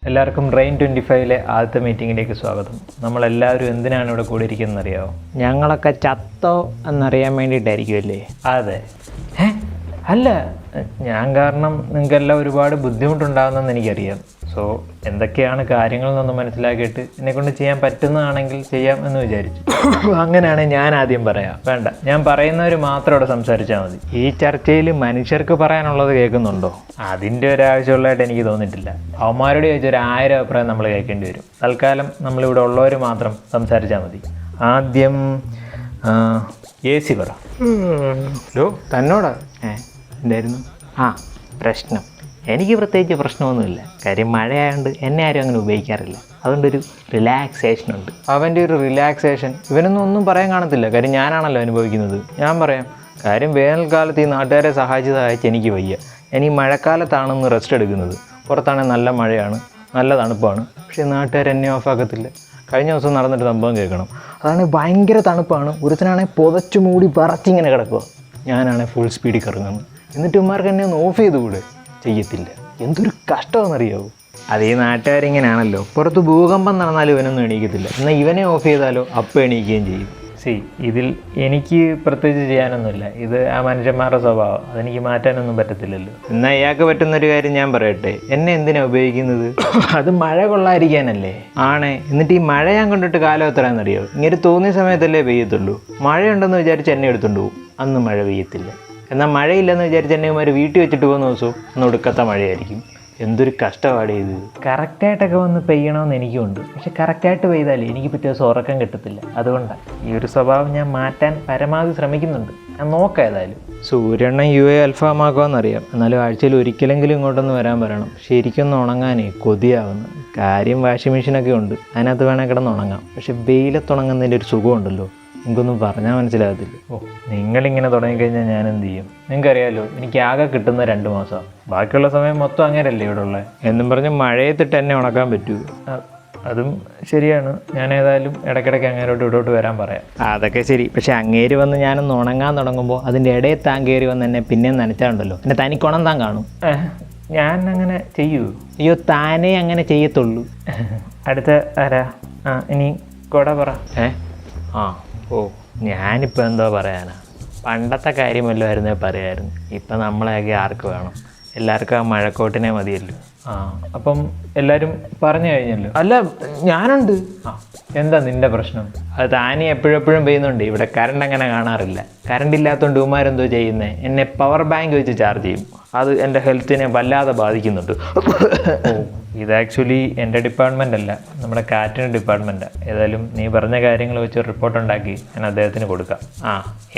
എല്ലാവർക്കും റെയിൻ 25ലെ ആദ്യത്തെ മീറ്റിങ്ങിലേക്ക് സ്വാഗതം. നമ്മളെല്ലാവരും എന്തിനാണ് ഇവിടെ കൂടിയിരിക്കുന്നത് അറിയാമോ? ഞങ്ങളൊക്കെ ചത്തോ എന്നറിയാൻ വേണ്ടിയിട്ടായിരിക്കുമല്ലേ? അതെ. അല്ല, ഞാൻ കാരണം നിങ്ങൾക്കെല്ലാം ഒരുപാട് ബുദ്ധിമുട്ടുണ്ടാകുന്നെന്ന് എനിക്കറിയാം. സോ എന്തൊക്കെയാണ് കാര്യങ്ങളെന്നൊന്ന് മനസ്സിലാക്കിയിട്ട് എന്നെക്കൊണ്ട് ചെയ്യാൻ പറ്റുന്നതാണെങ്കിൽ ചെയ്യാം എന്ന് വിചാരിച്ചു. അങ്ങനെയാണെങ്കിൽ ഞാൻ ആദ്യം പറയാം. വേണ്ട, ഞാൻ പറയുന്നവർ മാത്രം ഇവിടെ സംസാരിച്ചാൽ മതി. ഈ ചർച്ചയിൽ മനുഷ്യർക്ക് പറയാനുള്ളത് കേൾക്കുന്നുണ്ടോ? അതിൻ്റെ ഒരാവശ്യമുള്ളതായിട്ട് എനിക്ക് തോന്നിയിട്ടില്ല. അവന്മാരോട് ചോദിച്ചൊരു 1000 അഭിപ്രായം നമ്മൾ കേൾക്കേണ്ടി വരും. തൽക്കാലം നമ്മളിവിടെ ഉള്ളവർ മാത്രം സംസാരിച്ചാൽ മതി. ആദ്യം AC പറ. തന്നോടാ എന്തായിരുന്നു പ്രശ്നം? എനിക്ക് പ്രത്യേകിച്ച് പ്രശ്നമൊന്നുമില്ല. കാര്യം മഴയായതുകൊണ്ട് എന്നെ ആരും അങ്ങനെ ഉപയോഗിക്കാറില്ല. അതുകൊണ്ടൊരു റിലാക്സേഷൻ ഉണ്ട്. അവൻ്റെ ഒരു റിലാക്സേഷൻ ഒന്നും പറയാൻ കാണത്തില്ല. കാര്യം ഞാനാണല്ലോ അനുഭവിക്കുന്നത്. ഞാൻ പറയാം. കാര്യം വേനൽക്കാലത്ത് ഈ നാട്ടുകാരെ സഹായിച്ച് എനിക്ക് വയ്യ. ഞാൻ ഈ മഴക്കാലത്താണെന്ന് റെസ്റ്റ് എടുക്കുന്നത്. പുറത്താണെങ്കിൽ നല്ല മഴയാണ്, നല്ല തണുപ്പാണ്. പക്ഷേ നാട്ടുകാർ എന്നെ ഓഫാക്കത്തില്ല. കഴിഞ്ഞ ദിവസം നടന്നിട്ട് സംഭവം കേൾക്കണം. അതാണെങ്കിൽ ഭയങ്കര തണുപ്പാണ്. ഒരുത്തനാണെങ്കിൽ പുതച്ചു മൂടി പറച്ചിങ്ങനെ കിടക്കുക. ഞാനാണെങ്കിൽ ഫുൾ സ്പീഡിൽ കറങ്ങുന്നു. എന്നിട്ട് ഇവന്മാർക്ക് എന്നെ ഒന്ന് ഓഫ് ചെയ്തുകൂടെ? ചെയ്യത്തില്ല. എന്തൊരു കഷ്ടമെന്നറിയാവൂ. അത് ഈ നാട്ടുകാരിങ്ങനെയാണല്ലോ. പുറത്ത് ഭൂകമ്പം നടന്നാലും ഇവനൊന്നും എണീക്കത്തില്ല. എന്നാൽ ഇവനെ ഓഫ് ചെയ്താലോ അപ്പം എണീക്കുകയും ചെയ്യും. ഇതിൽ എനിക്ക് പ്രത്യേകിച്ച് ചെയ്യാനൊന്നുമില്ല. ഇത് ആ മനുഷ്യന്മാരുടെ സ്വഭാവം. അതെനിക്ക് മാറ്റാനൊന്നും പറ്റത്തില്ലല്ലോ. എന്നാൽ ഇയാൾക്ക് പറ്റുന്നൊരു കാര്യം ഞാൻ പറയട്ടെ. എന്നെ എന്തിനാണ് ഉപയോഗിക്കുന്നത്? അത് മഴ കൊള്ളാതിരിക്കാനല്ലേ? ആണേ. എന്നിട്ട് ഈ മഴ ഞാൻ കണ്ടിട്ട് കാലം എത്രയാണെന്നറിയോ? ഇങ്ങനെ തോന്നിയ സമയത്തല്ലേ പെയ്യത്തുള്ളൂ. മഴയുണ്ടെന്ന് വിചാരിച്ച് എന്നെ എടുത്തുകൊണ്ട് പോകും. അന്ന് മഴ പെയ്യത്തില്ല. എന്നാൽ മഴയില്ലെന്ന് വിചാരിച്ച് എന്നെ ഇവന്മാർ വീട്ടിൽ വെച്ചിട്ട് പോകുന്ന ദിവസവും ഒന്ന് ഒടുക്കത്ത മഴയായിരിക്കും. എന്തൊരു കഷ്ടപ്പാട് ഇത്. കറക്റ്റായിട്ടൊക്കെ വന്ന് പെയ്യണമെന്ന് എനിക്കുണ്ട്. പക്ഷെ കറക്റ്റായിട്ട് പെയ്താലേ എനിക്ക് പിറ്റേ ദിവസം ഉറക്കം കിട്ടത്തില്ല. അതുകൊണ്ടാണ് ഈ ഒരു സ്വഭാവം ഞാൻ മാറ്റാൻ പരമാവധി ശ്രമിക്കുന്നുണ്ട്. ഞാൻ നോക്കാം. ഏതായാലും സൂര്യണ്ണൻ UA അൽഫാമാക്കുമെന്നറിയാം. എന്നാലും ആഴ്ചയിൽ ഒരിക്കലെങ്കിലും ഇങ്ങോട്ടൊന്ന് വരാൻ പറയണം. ശരിക്കൊന്ന് ഉണങ്ങാനേ കൊതിയാവുന്നു. കാര്യം വാഷിംഗ് മെഷീനൊക്കെ ഉണ്ട്. അതിനകത്ത് വേണേൽ കിടന്ന് ഉണങ്ങാം. പക്ഷെ വെയിലത്തുണങ്ങുന്നതിൻ്റെ ഒരു സുഖമുണ്ടല്ലോ, എനിക്കൊന്നും പറഞ്ഞാൽ മനസ്സിലാകത്തില്ല. നിങ്ങളിങ്ങനെ തുടങ്ങിക്കഴിഞ്ഞാൽ ഞാൻ എന്ത് ചെയ്യും? നിങ്ങൾക്കറിയാമല്ലോ, എനിക്ക് ആകെ കിട്ടുന്ന 2 മാസമാണ്. ബാക്കിയുള്ള സമയം മൊത്തം അങ്ങനെയല്ലേ ഇവിടെ ഉള്ളത്. എന്നും പറഞ്ഞ് മഴയത്തിട്ട് എന്നെ ഉണക്കാൻ പറ്റുമോ? അതും ശരിയാണ്. ഞാൻ ഏതായാലും ഇടയ്ക്കിടയ്ക്ക് അങ്ങേരോട്ട് ഇവിടോട്ട് വരാൻ പറയാം. അതൊക്കെ ശരി. പക്ഷെ അങ്ങേര് വന്ന് ഞാനൊന്ന് ഉണങ്ങാൻ തുടങ്ങുമ്പോൾ അതിൻ്റെ ഇടയിൽ താൻ കയറി വന്ന് എന്നെ പിന്നെയും നനച്ചാണ്ടല്ലോ, എന്നെ തനിക്കുണം താൻ കാണും. ഞാൻ അങ്ങനെ ചെയ്യൂ? അയ്യോ, താനേ അങ്ങനെ ചെയ്യത്തുള്ളൂ. അടുത്ത ആരാ? ഇനി കൊട പറ. ഞാനിപ്പോൾ എന്തോ പറയാനാ? പണ്ടത്തെ കാര്യമല്ലോ പറയായിരുന്നു. ഇപ്പം നമ്മളെയൊക്കെ ആർക്ക് വേണം? എല്ലാവർക്കും ആ മഴക്കോട്ടിനെ മതിയല്ലോ. അപ്പം എല്ലാവരും പറഞ്ഞു കഴിഞ്ഞല്ലോ. അല്ല, ഞാനുണ്ട്. എന്താ നിൻ്റെ പ്രശ്നം? അത് താനേ എപ്പോഴെപ്പോഴും പെയ്യുന്നുണ്ട്. ഇവിടെ കറണ്ട് അങ്ങനെ കാണാറില്ല. കറണ്ട് ഇല്ലാത്തതുകൊണ്ട് ഉമാരെന്തോ ചെയ്യുന്നത്? എന്നെ പവർ ബാങ്ക് വെച്ച് ചാർജ് ചെയ്യും. അത് എൻ്റെ ഹെൽത്തിനെ വല്ലാതെ ബാധിക്കുന്നുണ്ട്. ഇത് ആക്ച്വലി എൻ്റെ ഡിപ്പാർട്ട്മെൻ്റ് അല്ല, നമ്മുടെ കാറ്റിൻ്റെ ഡിപ്പാർട്ട്മെൻറ്റാണ്. ഏതായാലും നീ പറഞ്ഞ കാര്യങ്ങൾ വെച്ച് റിപ്പോർട്ട് ഉണ്ടാക്കി ഞാൻ അദ്ദേഹത്തിന് കൊടുക്കാം.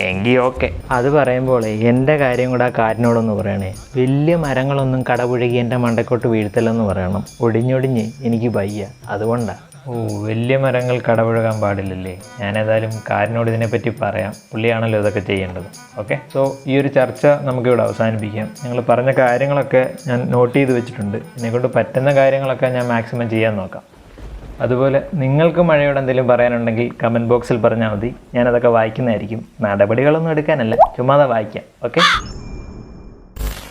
എങ്കിൽ ഓക്കെ. അത് പറയുമ്പോളേ എൻ്റെ കാര്യം കൂടെ ആ കാറ്റിനോടൊന്ന് പറയണേ. വലിയ മരങ്ങളൊന്നും കടപുഴകി എൻ്റെ മണ്ടക്കോട്ട് വീഴ്ത്തലെന്ന് പറയണം. ഒടിഞ്ഞൊടിഞ്ഞ് എനിക്ക് വയ്യ. അതുകൊണ്ടാണ്. വലിയ മരങ്ങൾ കടപുഴകാൻ പാടില്ലല്ലേ? ഞാൻ ഏതായാലും കാരനോട് ഇതിനെപ്പറ്റി പറയാം. പുള്ളിയാണല്ലോ ഇതൊക്കെ ചെയ്യേണ്ടത്. ഓക്കെ, സോ ഈ ഒരു ചർച്ച നമുക്കിവിടെ അവസാനിപ്പിക്കാം. നിങ്ങൾ പറഞ്ഞ കാര്യങ്ങളൊക്കെ ഞാൻ നോട്ട് ചെയ്ത് വെച്ചിട്ടുണ്ട്. എന്നെക്കൊണ്ട് പറ്റുന്ന കാര്യങ്ങളൊക്കെ ഞാൻ മാക്സിമം ചെയ്യാൻ നോക്കാം. അതുപോലെ നിങ്ങൾക്ക് മഴയോട് എന്തെങ്കിലും പറയാനുണ്ടെങ്കിൽ കമൻറ്റ് ബോക്സിൽ പറഞ്ഞാൽ മതി. ഞാനതൊക്കെ വായിക്കുന്നതായിരിക്കും. നടപടികളൊന്നും എടുക്കാനല്ല, ചുമ്മാതെ വായിക്കാം. ഓക്കെ.